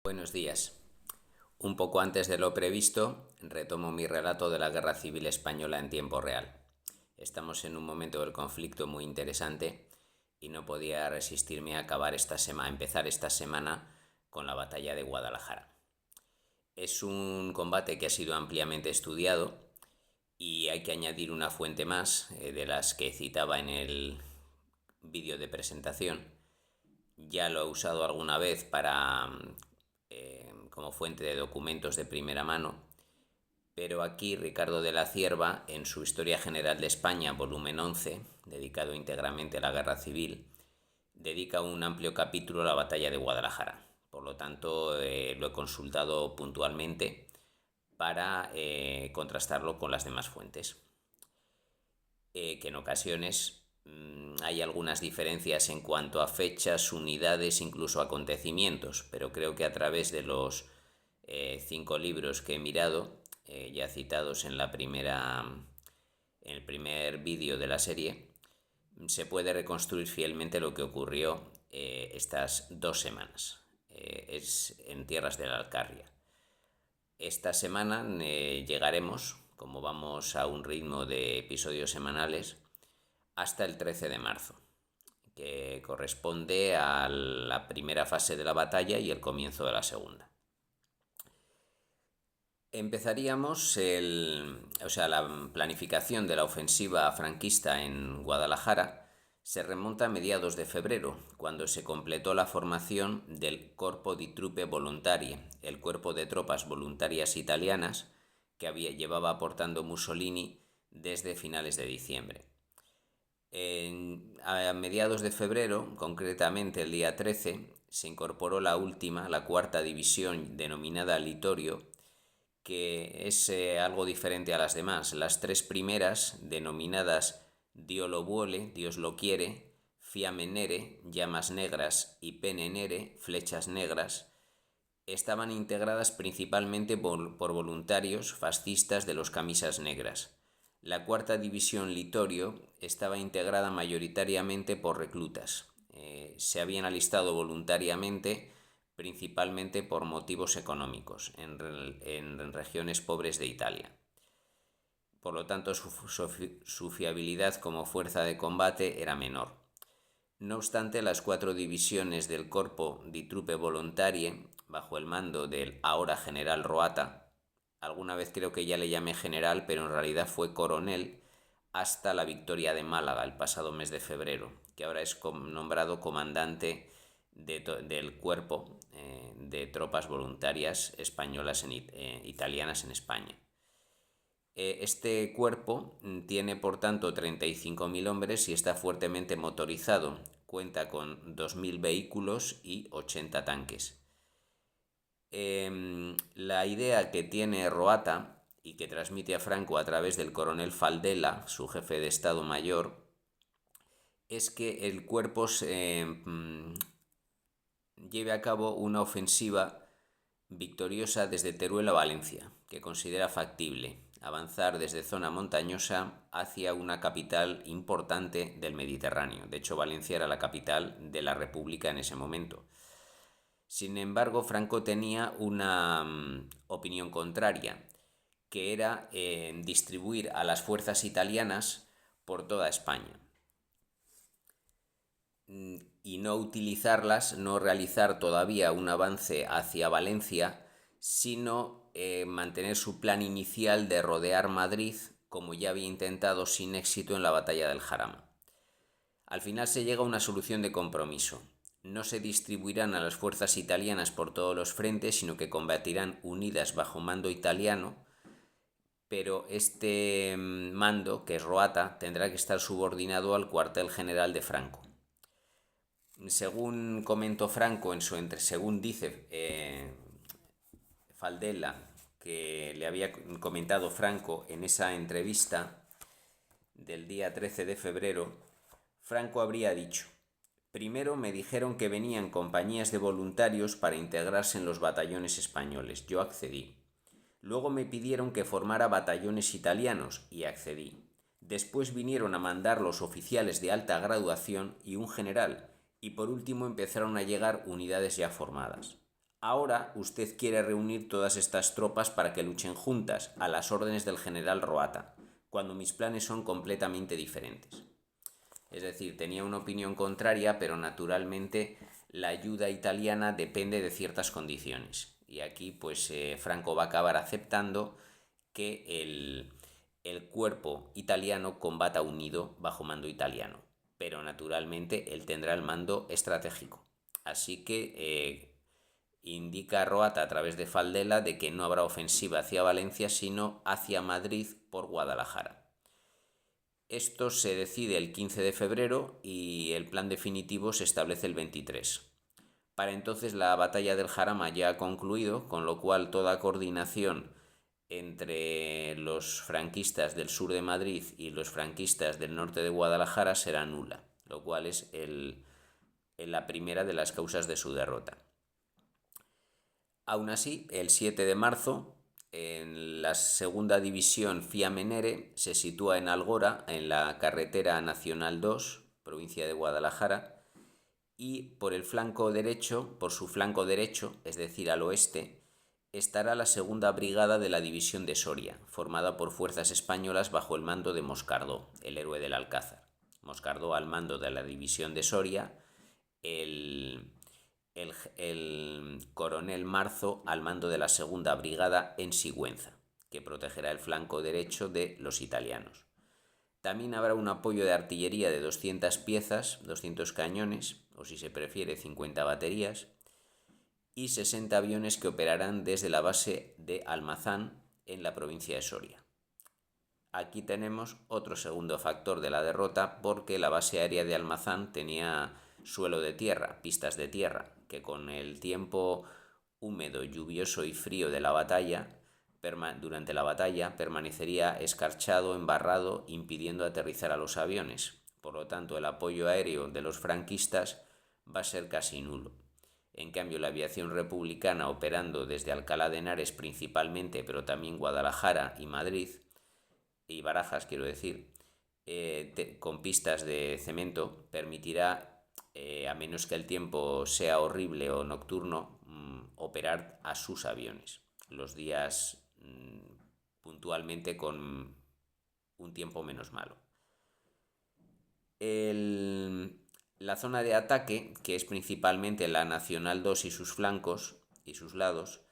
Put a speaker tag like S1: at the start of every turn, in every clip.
S1: Buenos días. Un poco antes de lo previsto, retomo mi relato de la Guerra Civil Española en tiempo real. Estamos en un momento del conflicto muy interesante y no podía resistirme a empezar esta semana con la batalla de Guadalajara. Es un combate que ha sido ampliamente estudiado y hay que añadir una fuente más de las que citaba en el vídeo de presentación. Ya lo he usado alguna vez como fuente de documentos de primera mano, pero aquí Ricardo de la Cierva, en su Historia General de España, volumen 11, dedicado íntegramente a la Guerra Civil, dedica un amplio capítulo a la batalla de Guadalajara. Por lo tanto, lo he consultado puntualmente para contrastarlo con las demás fuentes. Que en ocasiones hay algunas diferencias en cuanto a fechas, unidades, incluso acontecimientos, pero creo que a través de los 5 libros que he mirado, ya citados en el primer vídeo de la serie, se puede reconstruir fielmente lo que ocurrió estas 2 semanas. Es en tierras de la Alcarria. Esta semana llegaremos, como vamos a un ritmo de episodios semanales, hasta el 13 de marzo, que corresponde a la primera fase de la batalla y el comienzo de la segunda. Empezaríamos la planificación de la ofensiva franquista en Guadalajara se remonta a mediados de febrero, cuando se completó la formación del Corpo di Truppe Volontarie, el cuerpo de tropas voluntarias italianas que llevaba aportando Mussolini desde finales de diciembre. A mediados de febrero, concretamente el día 13, se incorporó la cuarta división denominada Littorio, que es algo diferente a las demás. Las 3 primeras, denominadas Dio lo vuole, Dios lo quiere, Fiamme Nere, llamas negras, y Pene Nere, flechas negras, estaban integradas principalmente por voluntarios fascistas de los camisas negras. La cuarta división Littorio estaba integrada mayoritariamente por reclutas. Se habían alistado voluntariamente, principalmente por motivos económicos, en regiones pobres de Italia. Por lo tanto, su fiabilidad como fuerza de combate era menor. No obstante, las 4 divisiones del Corpo di Truppe Volontarie, bajo el mando del ahora general Roata, alguna vez creo que ya le llamé general, pero en realidad fue coronel hasta la victoria de Málaga el pasado mes de febrero, que ahora es nombrado comandante del cuerpo de tropas voluntarias españolas italianas en España. Este cuerpo tiene por tanto 35.000 hombres y está fuertemente motorizado. Cuenta con 2.000 vehículos y 80 tanques. La idea que tiene Roata y que transmite a Franco a través del coronel Faldella, su jefe de Estado Mayor, es que el cuerpo lleve a cabo una ofensiva victoriosa desde Teruel a Valencia, que considera factible avanzar desde zona montañosa hacia una capital importante del Mediterráneo. De hecho, Valencia era la capital de la República en ese momento. Sin embargo, Franco tenía una opinión contraria, que era distribuir a las fuerzas italianas por toda España y no utilizarlas, no realizar todavía un avance hacia Valencia, sino mantener su plan inicial de rodear Madrid, como ya había intentado sin éxito en la batalla del Jarama. Al final se llega a una solución de compromiso. No se distribuirán a las fuerzas italianas por todos los frentes, sino que combatirán unidas bajo mando italiano, pero este mando, que es Roata, tendrá que estar subordinado al cuartel general de Franco. Según comentó Franco, según dice Faldella, que le había comentado Franco en esa entrevista del día 13 de febrero, Franco habría dicho: primero me dijeron que venían compañías de voluntarios para integrarse en los batallones españoles. Yo accedí. Luego me pidieron que formara batallones italianos y accedí. Después vinieron a mandar los oficiales de alta graduación y un general, y por último empezaron a llegar unidades ya formadas. Ahora usted quiere reunir todas estas tropas para que luchen juntas, a las órdenes del general Roata, cuando mis planes son completamente diferentes. Es decir, tenía una opinión contraria, pero naturalmente la ayuda italiana depende de ciertas condiciones. Y aquí pues Franco va a acabar aceptando que el cuerpo italiano combata unido bajo mando italiano, pero naturalmente él tendrá el mando estratégico. Así que indica a Roata a través de Faldela de que no habrá ofensiva hacia Valencia, sino hacia Madrid por Guadalajara. Esto se decide el 15 de febrero y el plan definitivo se establece el 23. Para entonces la batalla del Jarama ya ha concluido, con lo cual toda coordinación entre los franquistas del sur de Madrid y los franquistas del norte de Guadalajara será nula, lo cual es la primera de las causas de su derrota. Aún así, el 7 de marzo, en la segunda división Fiamenere se sitúa en Algora, en la carretera nacional 2, provincia de Guadalajara, y por su flanco derecho, es decir, al oeste, estará la segunda brigada de la división de Soria, formada por fuerzas españolas bajo el mando de Moscardó, el héroe del Alcázar. Moscardó al mando de la división de Soria, el coronel Marzo al mando de la segunda brigada en Sigüenza, que protegerá el flanco derecho de los italianos. También habrá un apoyo de artillería de 200 piezas, 200 cañones, o si se prefiere 50 baterías, y 60 aviones que operarán desde la base de Almazán en la provincia de Soria. Aquí tenemos otro segundo factor de la derrota, porque la base aérea de Almazán tenía suelo de tierra, pistas de tierra, que con el tiempo húmedo, lluvioso y frío de la batalla, durante la batalla permanecería escarchado, embarrado, impidiendo aterrizar a los aviones. Por lo tanto, el apoyo aéreo de los franquistas va a ser casi nulo. En cambio, la aviación republicana, operando desde Alcalá de Henares principalmente, pero también Guadalajara y Madrid, y Barajas, quiero decir, con pistas de cemento, permitirá, a menos que el tiempo sea horrible o nocturno, operar a sus aviones los días puntualmente con un tiempo menos malo. La zona de ataque, que es principalmente la Nacional 2 y sus flancos y sus lados,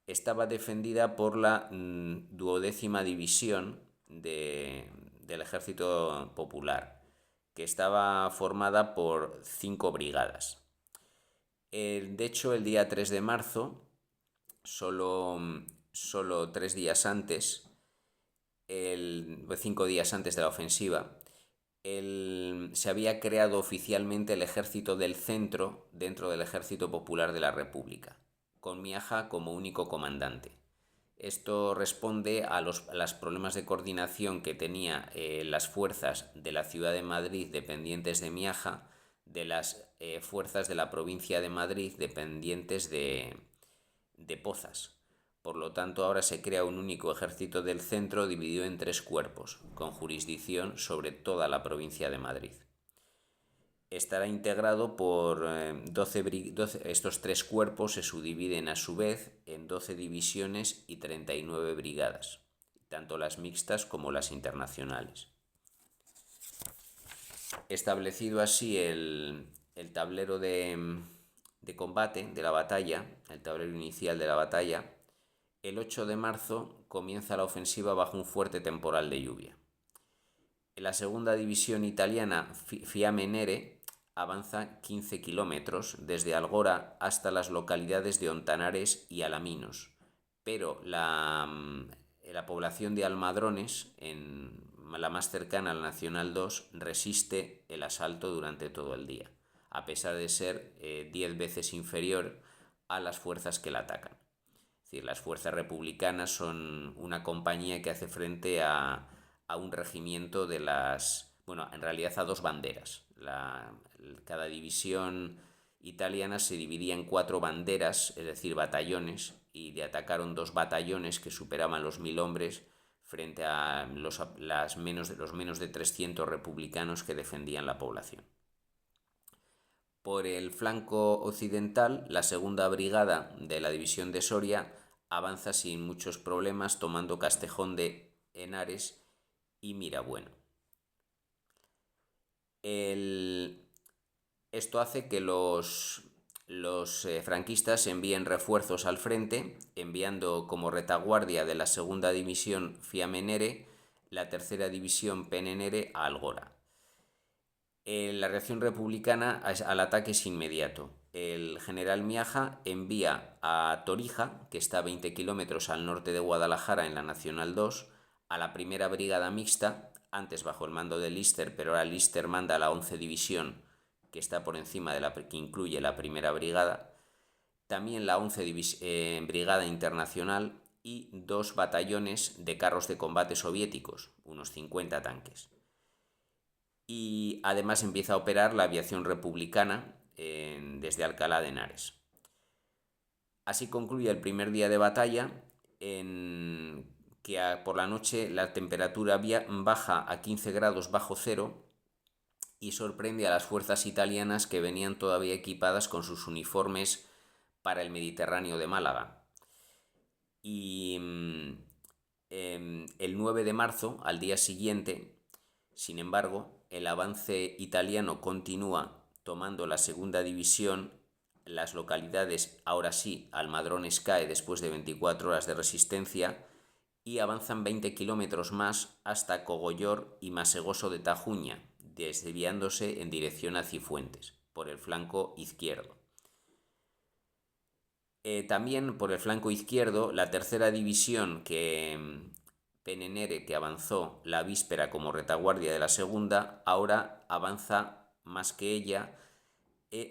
S1: estaba defendida por la 12ª división del Ejército Popular, que estaba formada por 5 brigadas. De hecho, el día 3 de marzo, solo 3 días antes, 5 días antes de la ofensiva, se había creado oficialmente el Ejército del Centro dentro del Ejército Popular de la República, con Miaja como único comandante. Esto responde a los problemas de coordinación que tenía las fuerzas de la ciudad de Madrid dependientes de Miaja, de las fuerzas de la provincia de Madrid dependientes de Pozas. Por lo tanto, ahora se crea un único ejército del centro dividido en 3 cuerpos, con jurisdicción sobre toda la provincia de Madrid. Estará integrado por 12. Estos 3 cuerpos se subdividen a su vez en 12 divisiones y 39 brigadas, tanto las mixtas como las internacionales. Establecido así el tablero de combate de la batalla, el tablero inicial de la batalla, el 8 de marzo comienza la ofensiva bajo un fuerte temporal de lluvia. La segunda división italiana Fiamenere avanza 15 kilómetros desde Algora hasta las localidades de Ontanares y Alaminos, pero la población de Almadrones, la más cercana al Nacional 2, resiste el asalto durante todo el día, a pesar de ser 10 veces inferior a las fuerzas que la atacan. Es decir, las fuerzas republicanas son una compañía que hace frente a un regimiento en realidad a 2 banderas. Cada división italiana se dividía en 4 banderas, es decir, batallones, y le atacaron 2 batallones que superaban los 1000 hombres frente a los menos de 300 republicanos que defendían la población. Por el flanco occidental, la segunda brigada de la división de Soria avanza sin muchos problemas, tomando Castejón de Henares y Mirabueno. Esto hace que los franquistas envíen refuerzos al frente, enviando como retaguardia de la segunda división Fiamenere la tercera división Penenere a Algora. La reacción republicana al ataque es inmediato. El general Miaja envía a Torija, que está a 20 kilómetros al norte de Guadalajara en la Nacional 2, a la primera brigada mixta, antes bajo el mando de Lister, pero ahora Lister manda a la 11 división, que está por encima de que incluye la primera brigada, también la 11 brigada internacional y 2 batallones de carros de combate soviéticos, unos 50 tanques. Y además empieza a operar la aviación republicana desde Alcalá de Henares. Así concluye el primer día de batalla, en que por la noche la temperatura baja a 15 grados bajo cero y sorprende a las fuerzas italianas, que venían todavía equipadas con sus uniformes para el Mediterráneo de Málaga. Y el 9 de marzo, al día siguiente, sin embargo, el avance italiano continúa, tomando la segunda división, las localidades, ahora sí, Almadrones cae después de 24 horas de resistencia, y avanzan 20 kilómetros más hasta Cogollor y Masegoso de Tajuña, desviándose en dirección a Cifuentes, por el flanco izquierdo. También por el flanco izquierdo, la tercera división Penenere, que avanzó la víspera como retaguardia de la segunda, ahora avanza más que ella,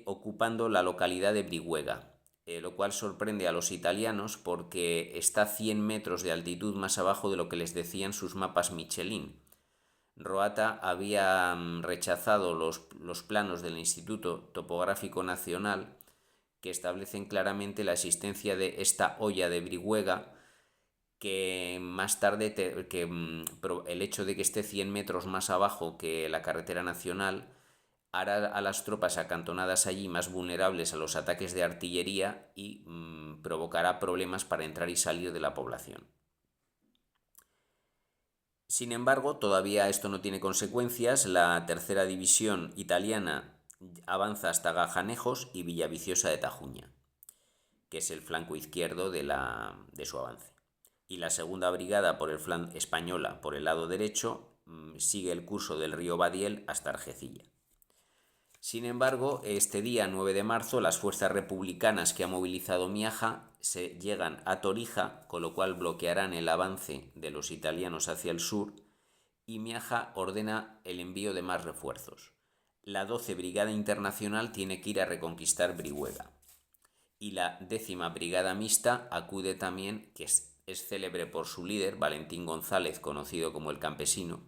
S1: ocupando la localidad de Brihuega, lo cual sorprende a los italianos porque está a 100 metros de altitud más abajo de lo que les decían sus mapas Michelin. Roata había rechazado los planos del Instituto Topográfico Nacional, que establecen claramente la existencia de esta hoya de Brihuega, que más tarde, el hecho de que esté 100 metros más abajo que la carretera nacional, hará a las tropas acantonadas allí más vulnerables a los ataques de artillería y provocará problemas para entrar y salir de la población. Sin embargo, todavía esto no tiene consecuencias. La tercera división italiana avanza hasta Gajanejos y Villaviciosa de Tajuña, que es el flanco izquierdo de su avance. Y la segunda brigada española por el lado derecho sigue el curso del río Badiel hasta Argecilla. Sin embargo, este día 9 de marzo, las fuerzas republicanas que ha movilizado Miaja llegan a Torija, con lo cual bloquearán el avance de los italianos hacia el sur, y Miaja ordena el envío de más refuerzos. La 12 Brigada Internacional tiene que ir a reconquistar Brihuega. Y la 10ª Brigada Mixta acude también, que es célebre por su líder, Valentín González, conocido como el Campesino,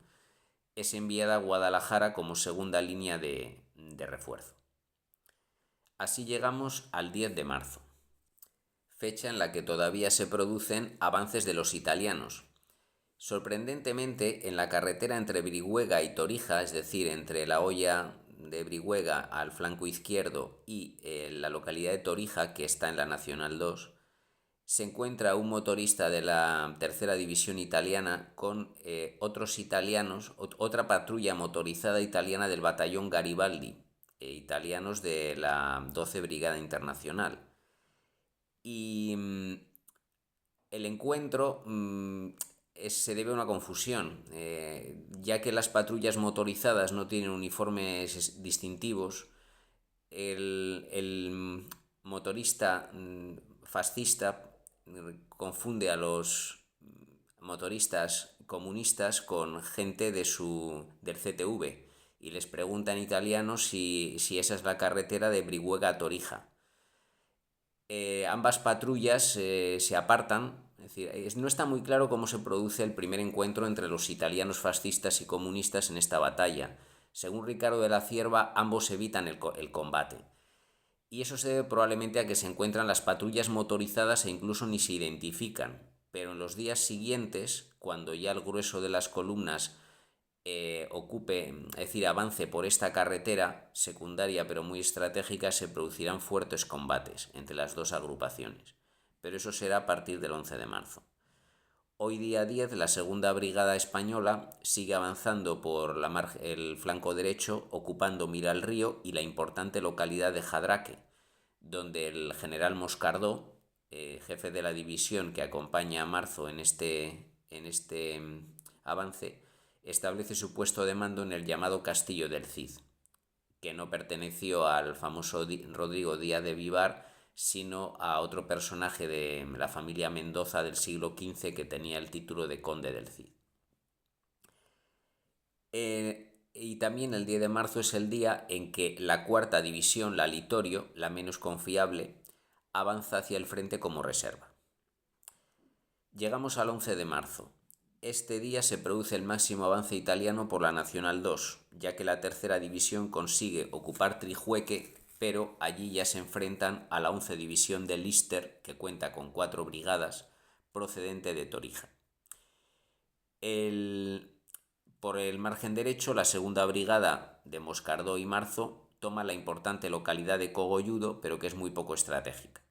S1: es enviada a Guadalajara como segunda línea de refuerzo. Así llegamos al 10 de marzo, fecha en la que todavía se producen avances de los italianos. Sorprendentemente, en la carretera entre Brihuega y Torija, es decir, entre la hoya de Brihuega al flanco izquierdo y la localidad de Torija, que está en la Nacional 2, se encuentra un motorista de la tercera división italiana con otros italianos, otra patrulla motorizada italiana del batallón Garibaldi, italianos de la 12 Brigada Internacional. Y el encuentro se debe a una confusión, ya que las patrullas motorizadas no tienen uniformes distintivos. El motorista fascista confunde a los motoristas comunistas con gente del CTV y les pregunta en italiano si esa es la carretera de Brihuega a Torija. Ambas patrullas se apartan. Es decir, no está muy claro cómo se produce el primer encuentro entre los italianos fascistas y comunistas en esta batalla. Según Ricardo de la Cierva, ambos evitan el combate. Y eso se debe probablemente a que se encuentran las patrullas motorizadas e incluso ni se identifican. Pero en los días siguientes, cuando ya el grueso de las columnas avance por esta carretera secundaria pero muy estratégica, se producirán fuertes combates entre las dos agrupaciones, pero eso será a partir del 11 de marzo. Hoy día 10, la segunda brigada española sigue avanzando por el flanco derecho, ocupando Miralrío y la importante localidad de Jadraque, donde el general Moscardó, jefe de la división que acompaña a Marzo en este avance, establece su puesto de mando en el llamado Castillo del Cid, que no perteneció al famoso Rodrigo Díaz de Vivar, sino a otro personaje de la familia Mendoza del siglo XV que tenía el título de conde del Cid. Y también el 10 de marzo es el día en que la cuarta división, la Litorio, la menos confiable, avanza hacia el frente como reserva. Llegamos al 11 de marzo. Este día se produce el máximo avance italiano por la Nacional 2, ya que la tercera división consigue ocupar Trijueque, pero allí ya se enfrentan a la 11 división de Lister, que cuenta con 4 brigadas, procedente de Torija. Por el margen derecho, la segunda brigada de Moscardó y Marzo toma la importante localidad de Cogolludo, pero que es muy poco estratégica.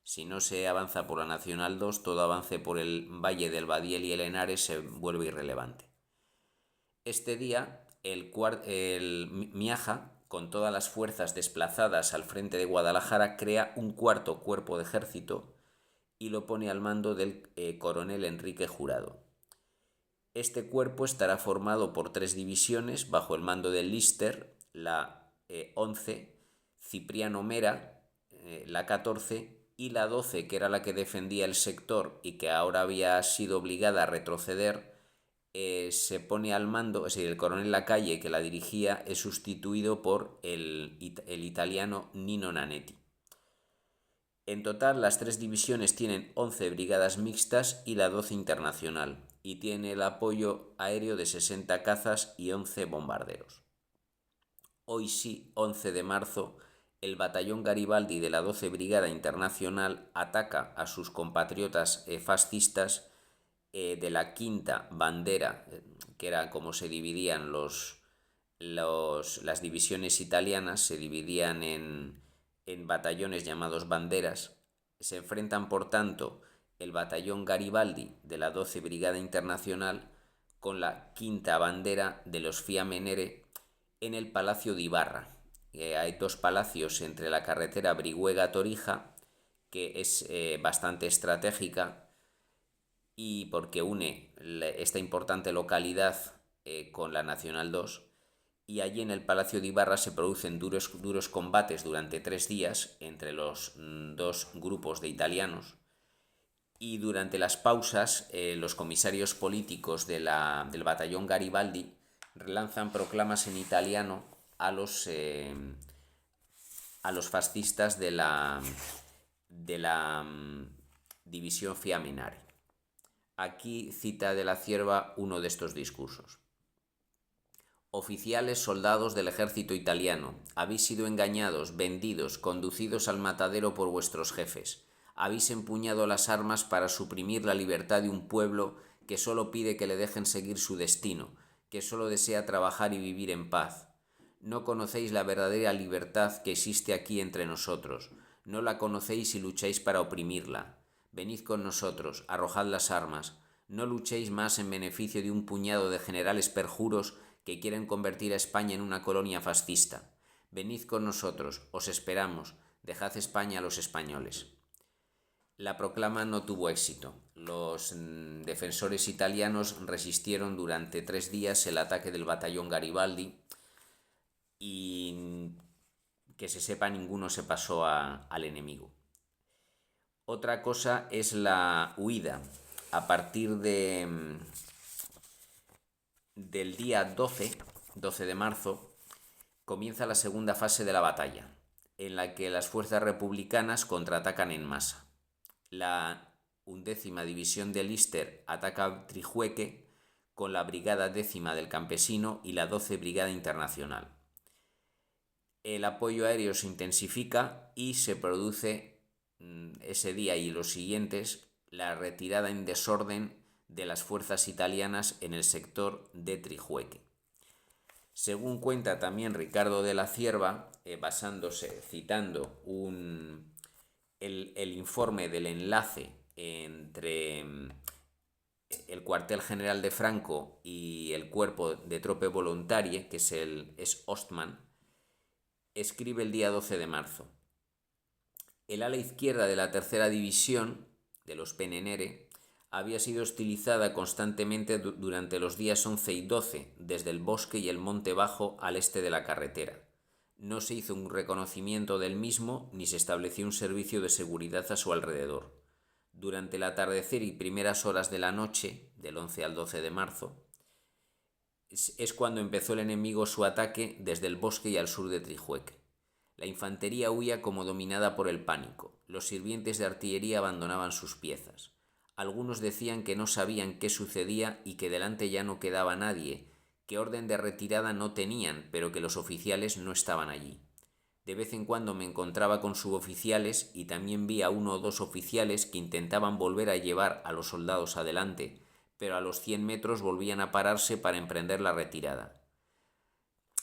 S1: Si no se avanza por la Nacional 2, todo avance por el valle del Badiel y el Henares se vuelve irrelevante. Este día, el Miaja, con todas las fuerzas desplazadas al frente de Guadalajara, crea un cuarto cuerpo de ejército y lo pone al mando del coronel Enrique Jurado. Este cuerpo estará formado por 3 divisiones bajo el mando de Lister, la 11, Cipriano Mera, la 14, y la 12, que era la que defendía el sector y que ahora había sido obligada a retroceder, se pone al mando, es decir, el coronel Lacalle, que la dirigía, es sustituido por el italiano Nino Nanetti. En total, las 3 divisiones tienen 11 brigadas mixtas y la 12 internacional, y tiene el apoyo aéreo de 60 cazas y 11 bombarderos. Hoy sí, 11 de marzo, el batallón Garibaldi de la 12 Brigada Internacional ataca a sus compatriotas fascistas de la quinta bandera, que era como se dividían las divisiones italianas, se dividían en batallones llamados banderas. Se enfrentan, por tanto, el batallón Garibaldi de la 12 Brigada Internacional con la quinta bandera de los Fiamenere en el Palacio de Ibarra. Hay 2 palacios entre la carretera Brihuega-Torija, que es bastante estratégica, y porque une esta importante localidad con la Nacional 2, y allí en el Palacio de Ibarra se producen duros combates durante 3 días entre los 2 grupos de italianos, y durante las pausas los comisarios políticos del batallón Garibaldi lanzan proclamas en italiano a los fascistas de la división Fiamenare. Aquí cita de la Cierva uno de estos discursos. Oficiales, soldados del ejército italiano, habéis sido engañados, vendidos, conducidos al matadero por vuestros jefes. Habéis empuñado las armas para suprimir la libertad de un pueblo que solo pide que le dejen seguir su destino, que solo desea trabajar y vivir en paz. No conocéis la verdadera libertad que existe aquí entre nosotros. No la conocéis y lucháis para oprimirla. Venid con nosotros, arrojad las armas. No luchéis más en beneficio de un puñado de generales perjuros que quieren convertir a España en una colonia fascista. Venid con nosotros, os esperamos, dejad España a los españoles. La proclama no tuvo éxito. Los defensores italianos resistieron durante 3 días el ataque del batallón Garibaldi y, que se sepa, ninguno se pasó al enemigo. Otra cosa es la huida. A partir del día 12 de marzo, comienza la segunda fase de la batalla, en la que las fuerzas republicanas contraatacan en masa. La 11ª División de Lister ataca Trijueque con la Brigada 10ª del Campesino y la 12 Brigada Internacional. El apoyo aéreo se intensifica y se produce ese día y los siguientes la retirada en desorden de las fuerzas italianas en el sector de Trijueque. Según cuenta también Ricardo de la Cierva, citando el informe del enlace entre el cuartel general de Franco y el cuerpo de trope volontarie, que es Ostman, escribe el día 12 de marzo. El ala izquierda de la tercera división, de los PNR, había sido hostilizada constantemente durante los días 11 y 12, desde el bosque y el monte bajo al este de la carretera. No se hizo un reconocimiento del mismo ni se estableció un servicio de seguridad a su alrededor. Durante el atardecer y primeras horas de la noche, del 11 al 12 de marzo, es cuando empezó el enemigo su ataque desde el bosque y al sur de Trijueque. La infantería huía como dominada por el pánico. Los sirvientes de artillería abandonaban sus piezas. Algunos decían que no sabían qué sucedía y que delante ya no quedaba nadie, que orden de retirada no tenían, pero que los oficiales no estaban allí. De vez en cuando me encontraba con suboficiales y también vi a uno o dos oficiales que intentaban volver a llevar a los soldados adelante, pero a los 100 metros volvían a pararse para emprender la retirada.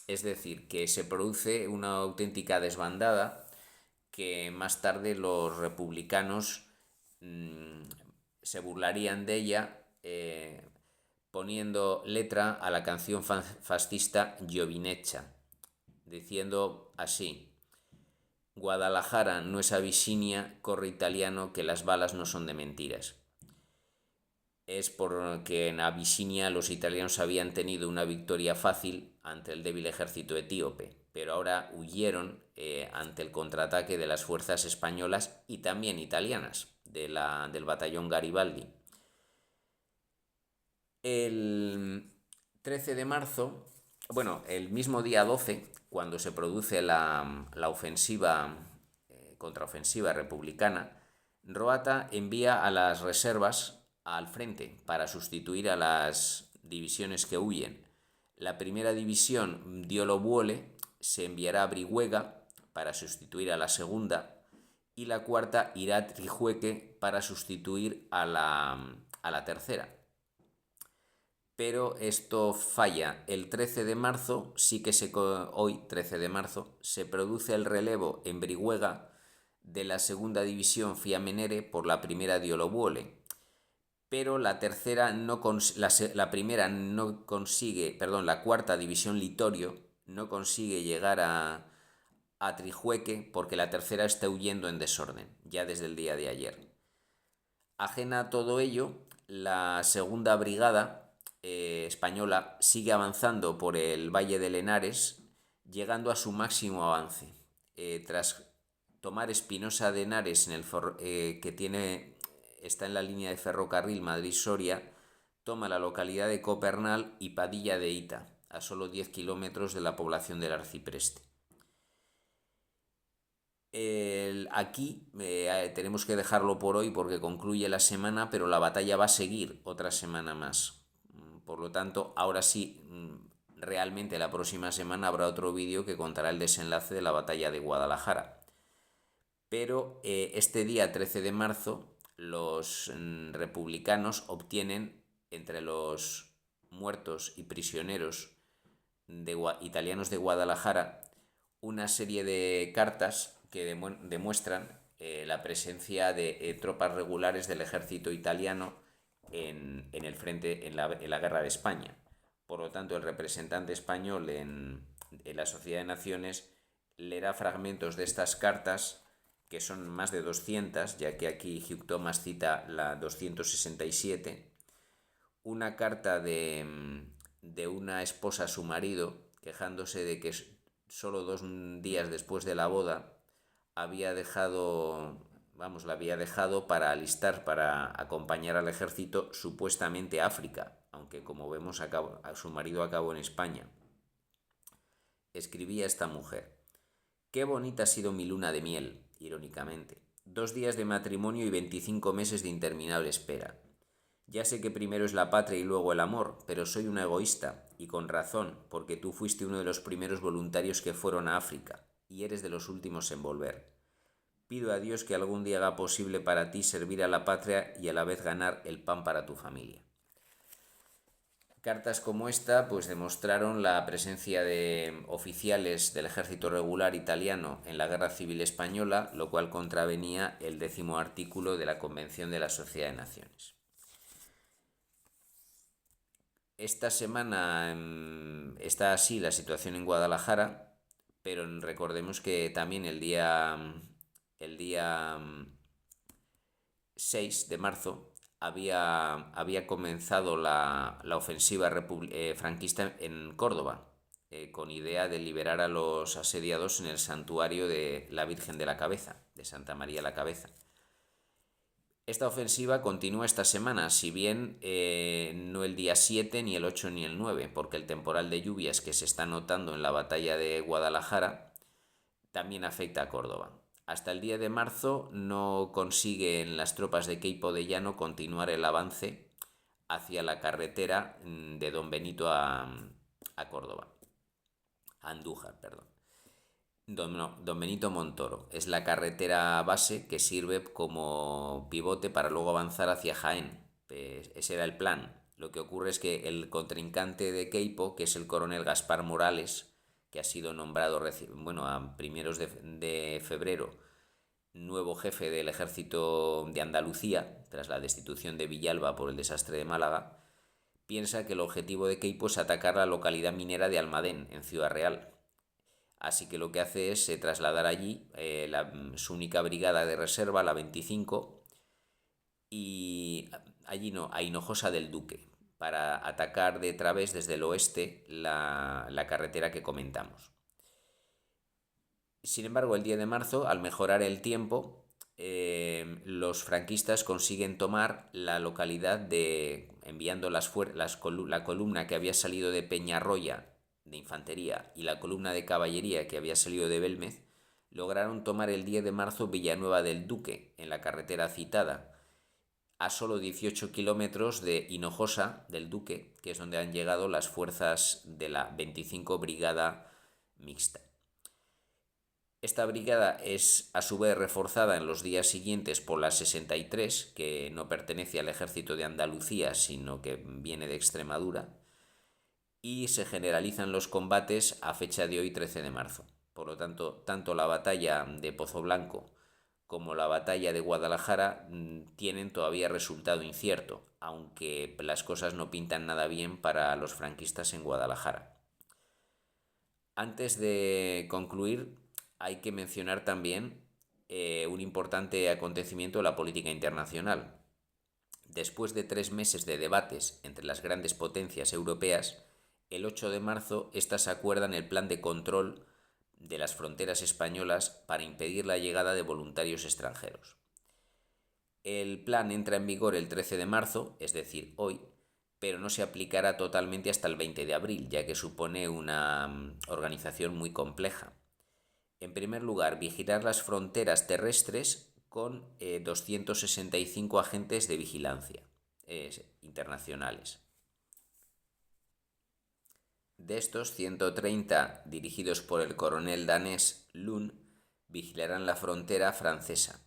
S1: Es decir, que se produce una auténtica desbandada que más tarde los republicanos se burlarían de ella poniendo letra a la canción fascista Giovinezza, diciendo así: Guadalajara no es Abisinia, corre italiano, que las balas no son de mentiras. Es porque en Abisinia los italianos habían tenido una victoria fácil ante el débil ejército etíope, pero ahora huyeron ante el contraataque de las fuerzas españolas y también italianas del batallón Garibaldi. El 13 de marzo, el mismo día 12, cuando se produce la ofensiva, contraofensiva republicana, Roata envía a las reservas al frente para sustituir a las divisiones que huyen. La primera división Diolo Buole se enviará a Brihuega para sustituir a la segunda y la cuarta irá a Trijueque para sustituir a la tercera. Pero esto falla. El 13 de marzo, hoy 13 de marzo, se produce el relevo en Brihuega de la segunda división Fiamenere por la primera Diolo Buole. Pero la cuarta división Litorio no consigue llegar a Trijueque porque la tercera está huyendo en desorden, ya desde el día de ayer. Ajena a todo ello, la segunda brigada española sigue avanzando por el Valle del Henares, llegando a su máximo avance. Tras tomar Espinosa de Henares, está en la línea de ferrocarril Madrid-Soria, toma la localidad de Copernal y Padilla de Hita, a solo 10 kilómetros de la población del Arcipreste. Aquí tenemos que dejarlo por hoy porque concluye la semana, pero la batalla va a seguir otra semana más. Por lo tanto, ahora sí, realmente la próxima semana habrá otro vídeo que contará el desenlace de la batalla de Guadalajara. Pero este día 13 de marzo los republicanos obtienen, entre los muertos y prisioneros italianos de Guadalajara, una serie de cartas que demuestran la presencia de tropas regulares del ejército italiano en el frente, en la guerra de España. Por lo tanto, el representante español en la Sociedad de Naciones leerá fragmentos de estas cartas, que son más de 200, ya que aquí Hugh Thomas cita la 267, una carta de una esposa a su marido, quejándose de que solo 2 días después de la boda la había dejado para alistar, para acompañar al ejército supuestamente a África, aunque como vemos su marido acabó en España. Escribía esta mujer: «Qué bonita ha sido mi luna de miel», irónicamente. 2 días de matrimonio y 25 meses de interminable espera. Ya sé que primero es la patria y luego el amor, pero soy una egoísta, y con razón, porque tú fuiste uno de los primeros voluntarios que fueron a África, y eres de los últimos en volver. Pido a Dios que algún día haga posible para ti servir a la patria y a la vez ganar el pan para tu familia. Cartas como esta pues demostraron la presencia de oficiales del ejército regular italiano en la Guerra Civil Española, lo cual contravenía el 10º artículo de la Convención de la Sociedad de Naciones. Esta semana está así la situación en Guadalajara, pero recordemos que también el día 6 de marzo había comenzado la ofensiva franquista en Córdoba, con idea de liberar a los asediados en el santuario de la Virgen de la Cabeza, de Santa María la Cabeza. Esta ofensiva continúa esta semana, si bien no el día 7, ni el 8, ni el 9, porque el temporal de lluvias que se está notando en la batalla de Guadalajara también afecta a Córdoba. Hasta el 10 de marzo no consiguen las tropas de Queipo de Llano continuar el avance hacia la carretera de Don Benito a Córdoba, a Andújar, perdón. Don Benito Montoro. Es la carretera base que sirve como pivote para luego avanzar hacia Jaén. Ese era el plan. Lo que ocurre es que el contrincante de Queipo, que es el coronel Gaspar Morales, que ha sido nombrado a primeros de febrero nuevo jefe del ejército de Andalucía, tras la destitución de Villalba por el desastre de Málaga, piensa que el objetivo de Queipo es atacar la localidad minera de Almadén, en Ciudad Real. Así que lo que hace es trasladar allí su única brigada de reserva, la 25, y allí no, a Hinojosa del Duque, para atacar de través desde el oeste la carretera que comentamos. Sin embargo, el 10 de marzo, al mejorar el tiempo, los franquistas consiguen tomar la localidad enviando la columna que había salido de Peñarroya de infantería y la columna de caballería que había salido de Belmez, lograron tomar el 10 de marzo Villanueva del Duque, en la carretera citada, a solo 18 kilómetros de Hinojosa del Duque, que es donde han llegado las fuerzas de la 25 Brigada Mixta. Esta brigada es a su vez reforzada en los días siguientes por la 63, que no pertenece al ejército de Andalucía, sino que viene de Extremadura, y se generalizan los combates a fecha de hoy, 13 de marzo. Por lo tanto, tanto la batalla de Pozo Blanco como la batalla de Guadalajara tienen todavía resultado incierto, aunque las cosas no pintan nada bien para los franquistas en Guadalajara. Antes de concluir, hay que mencionar también un importante acontecimiento de la política internacional. Después de 3 meses de debates entre las grandes potencias europeas, el 8 de marzo éstas acuerdan el plan de control de las fronteras españolas para impedir la llegada de voluntarios extranjeros. El plan entra en vigor el 13 de marzo, es decir, hoy, pero no se aplicará totalmente hasta el 20 de abril, ya que supone una organización muy compleja. En primer lugar, vigilar las fronteras terrestres con 265 agentes de vigilancia internacionales. De estos, 130 dirigidos por el coronel danés Lund vigilarán la frontera francesa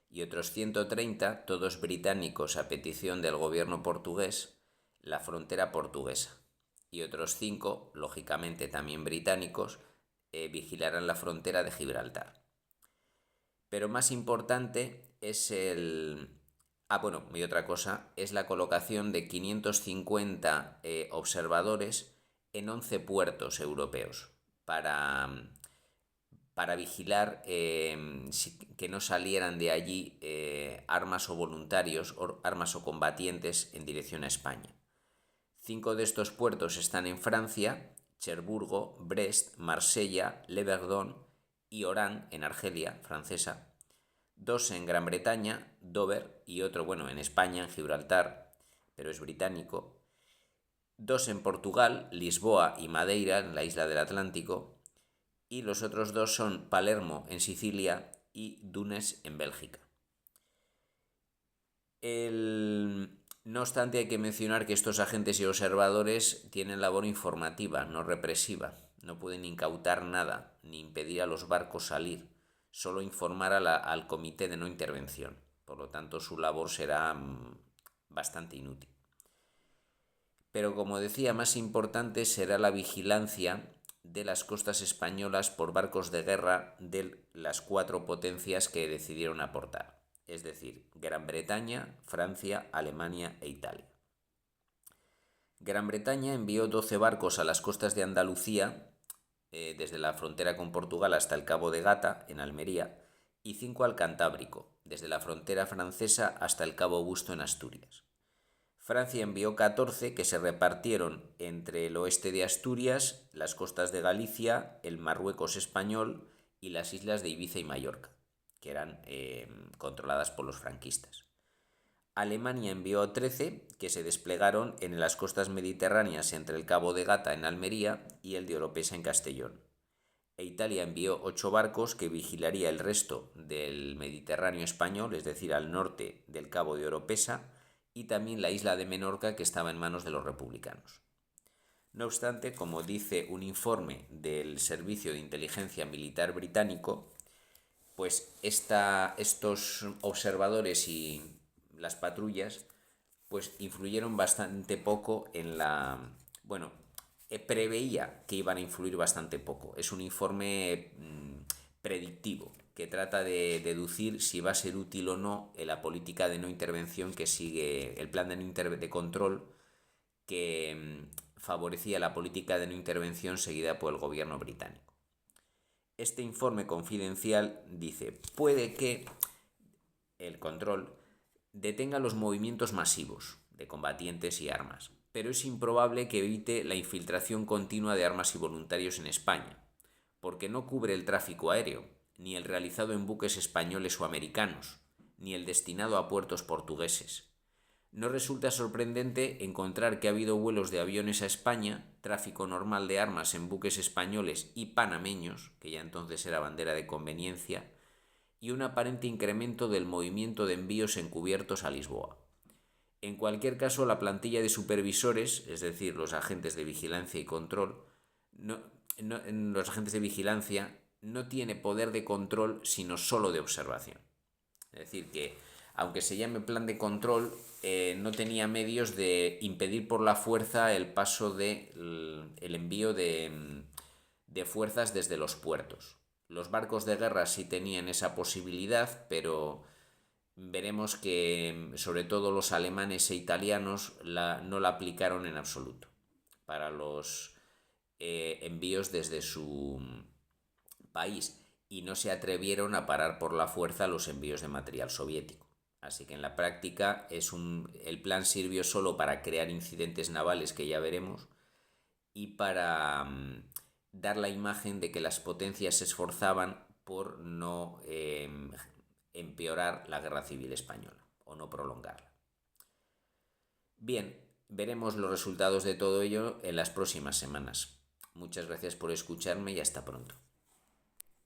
S1: y otros 130, todos británicos a petición del gobierno portugués, la frontera portuguesa, y otros 5, lógicamente también británicos, vigilarán la frontera de Gibraltar. Pero más importante es y otra cosa es la colocación de 550 observadores en 11 puertos europeos para vigilar que no salieran de allí armas o voluntarios, armas o combatientes en dirección a España. 5 de estos puertos están en Francia: Cherburgo, Brest, Marsella, Le Verdun y Oran, en Argelia, francesa. 2 en Gran Bretaña, Dover, y otro, en España, en Gibraltar, pero es británico. 2 en Portugal, Lisboa y Madeira, en la isla del Atlántico. Y los otros 2 son Palermo, en Sicilia, y Túnez, en Bélgica. No obstante, hay que mencionar que estos agentes y observadores tienen labor informativa, no represiva. No pueden incautar nada, ni impedir a los barcos salir, solo informar al comité de no intervención. Por lo tanto, su labor será bastante inútil. pero como decía, más importante será la vigilancia de las costas españolas por barcos de guerra de las 4 potencias que decidieron aportar, es decir, Gran Bretaña, Francia, Alemania e Italia. Gran Bretaña envió 12 barcos a las costas de Andalucía, desde la frontera con Portugal hasta el Cabo de Gata, en Almería, y 5 al Cantábrico, desde la frontera francesa hasta el Cabo Busto, en Asturias. Francia envió 14 que se repartieron entre el oeste de Asturias, las costas de Galicia, el Marruecos español y las islas de Ibiza y Mallorca, que eran controladas por los franquistas. Alemania envió 13 que se desplegaron en las costas mediterráneas entre el Cabo de Gata en Almería y el de Oropesa en Castellón. E Italia envió 8 barcos que vigilaría el resto del Mediterráneo español, es decir, al norte del Cabo de Oropesa, y también la isla de Menorca, que estaba en manos de los republicanos. No obstante, como dice un informe del Servicio de Inteligencia Militar británico, pues estos observadores y las patrullas pues influyeron bastante poco en la... Bueno, preveía que iban a influir bastante poco. Es un informe predictivo que trata de deducir si va a ser útil o no en la política de no intervención que sigue el plan de control que favorecía la política de no intervención seguida por el gobierno británico. Este informe confidencial dice: puede que el control detenga los movimientos masivos de combatientes y armas, pero es improbable que evite la infiltración continua de armas y voluntarios en España, porque no cubre el tráfico aéreo, ni el realizado en buques españoles o americanos, ni el destinado a puertos portugueses. No resulta sorprendente encontrar que ha habido vuelos de aviones a España, tráfico normal de armas en buques españoles y panameños, que ya entonces era bandera de conveniencia, y un aparente incremento del movimiento de envíos encubiertos a Lisboa. En cualquier caso, la plantilla de supervisores, es decir, los agentes de vigilancia y control, los agentes de vigilancia no tiene poder de control sino solo de observación. Es decir, que aunque se llame plan de control, no tenía medios de impedir por la fuerza el paso del envío de fuerzas desde los puertos. Los barcos de guerra sí tenían esa posibilidad, pero veremos que sobre todo los alemanes e italianos no la aplicaron en absoluto para los envíos desde su país, y no se atrevieron a parar por la fuerza los envíos de material soviético. Así que en la práctica el plan sirvió solo para crear incidentes navales, que ya veremos, y para dar la imagen de que las potencias se esforzaban por no empeorar la guerra civil española o no prolongarla. Bien, veremos los resultados de todo ello en las próximas semanas. Muchas gracias por escucharme y hasta pronto.